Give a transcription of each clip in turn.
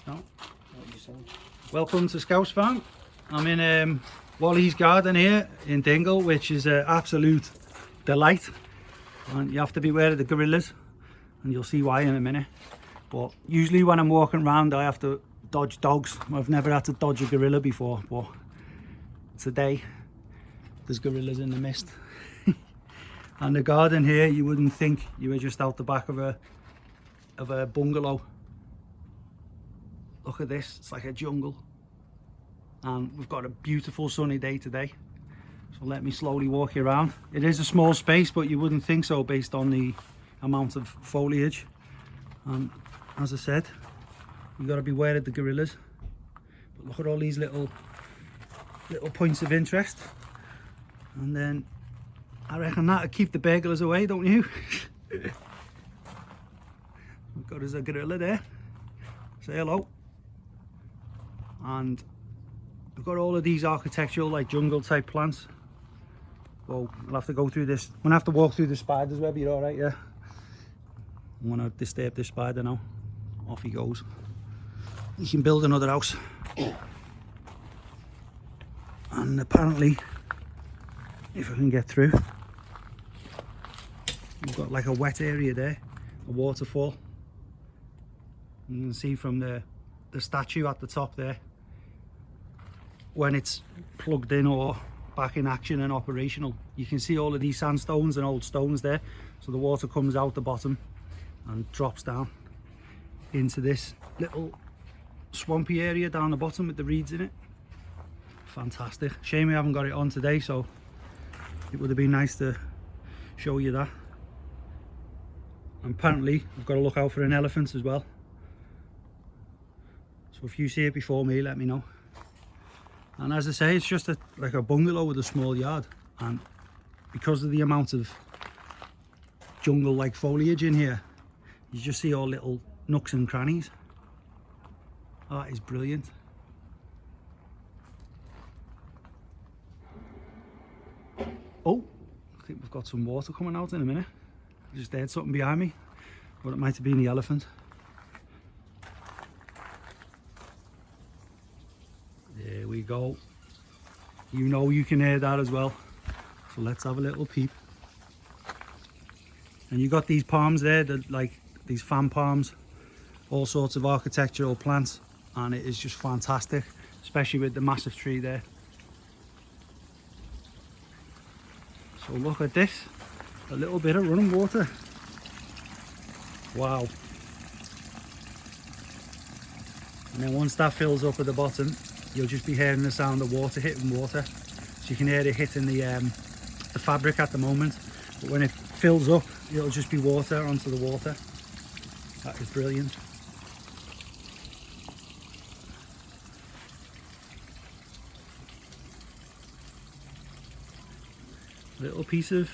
No. Welcome to Scouse Farm. I'm in Wally's garden here in Dingle, which is an absolute delight. And you have to beware of the gorillas, and you'll see why in a minute. But usually when I'm walking around, I have to dodge dogs. I've never had to dodge a gorilla before, but today there's gorillas in the mist. And the garden here, you wouldn't think you were just out the back of a bungalow. Look at this, it's like a jungle. And we've got a beautiful sunny day today. So let me slowly walk you around. It is a small space, but you wouldn't think so based on the amount of foliage. As I said, you've got to beware of the gorillas. But look at all these little points of interest. And then I reckon that'll keep the burglars away, don't you? We've got us a gorilla there. Say hello. And we've got all of these architectural, like jungle type plants. Well, I'll have to go through this. I'm gonna have to walk through the spider's web. You're all right, yeah? I'm gonna disturb this spider now. Off he goes. He can build another house. And apparently, if I can get through, we've got like a wet area there, a waterfall. You can see from the statue at the top there, when it's plugged in or back in action and operational, you can see all of these sandstones and old stones there. So the water comes out the bottom and drops down into this little swampy area down the bottom with the reeds in it. Fantastic. Shame we haven't got it on today, so it would have been nice to show you that. And apparently I've got to look out for an elephant as well. So if you see it before me, let me know. And as I say, it's just like a bungalow with a small yard. And because of the amount of jungle-like foliage in here, you just see all little nooks and crannies. Oh, that is brilliant. Oh, I think we've got some water coming out in a minute. I just heard something behind me, but it might have been the elephant. There we go. You know you can hear that as well. So let's have a little peep. And you got these palms there, that like these fan palms, all sorts of architectural plants, and it is just fantastic, especially with the massive tree there. So look at this, a little bit of running water. Wow. And then once that fills up at the bottom, you'll just be hearing the sound of water hitting water. So you can hear it hitting the fabric at the moment, but when it fills up, it'll just be water onto the water. That is brilliant. Little piece of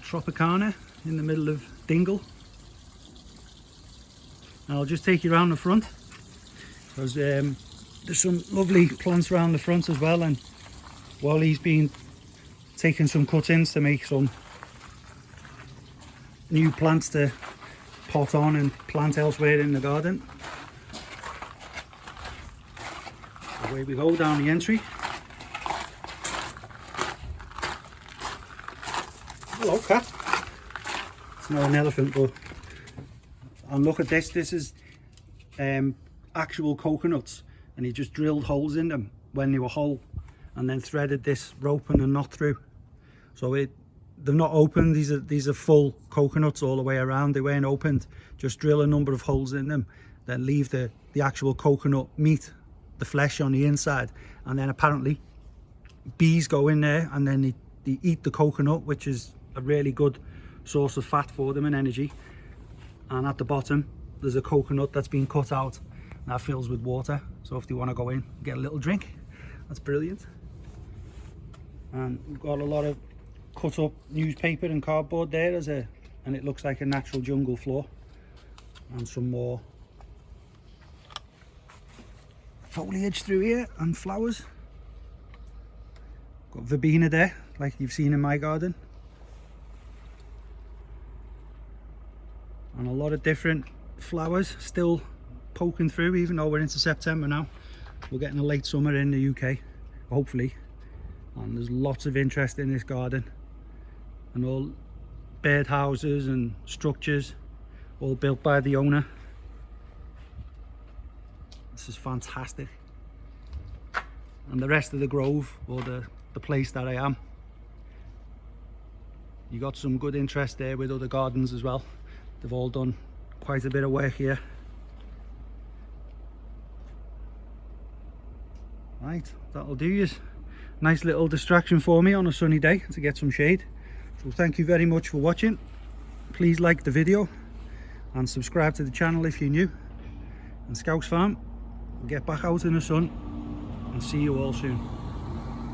Tropicana in the middle of Dingle. And I'll just take you around the front, because there's some lovely plants around the front as well, and Wally's been taking some cuttings to make some new plants to pot on and plant elsewhere in the garden. Away we go down the entry. Hello, cat. It's not an elephant, but and look at this. This is actual coconuts, and he just drilled holes in them when they were whole, and then threaded this rope and a knot through. So they're not open. These are full coconuts all the way around. They weren't opened. Just drill a number of holes in them, then leave the actual coconut meat, the flesh on the inside, and then apparently bees go in there and then they eat the coconut, which is a really good source of fat for them and energy. And at the bottom there's a coconut that's been cut out, and that fills with water, so if they want to go in get a little drink, that's brilliant. And we've got a lot of cut up newspaper and cardboard there and it looks like a natural jungle floor, and some more foliage through here and flowers. Got verbena there like you've seen in my garden, and a lot of different flowers still poking through, even though we're into September now. We're getting a late summer in the UK, hopefully. And there's lots of interest in this garden, and all bird houses and structures, all built by the owner. This is fantastic. And the rest of the grove, or the place that I am, you got some good interest there with other gardens as well. They've all done quite a bit of work here. Right, that'll do you. Nice little distraction for me on a sunny day to get some shade. So thank you very much for watching. Please like the video and subscribe to the channel if you're new. And Scouse Farm, we'll get back out in the sun and see you all soon.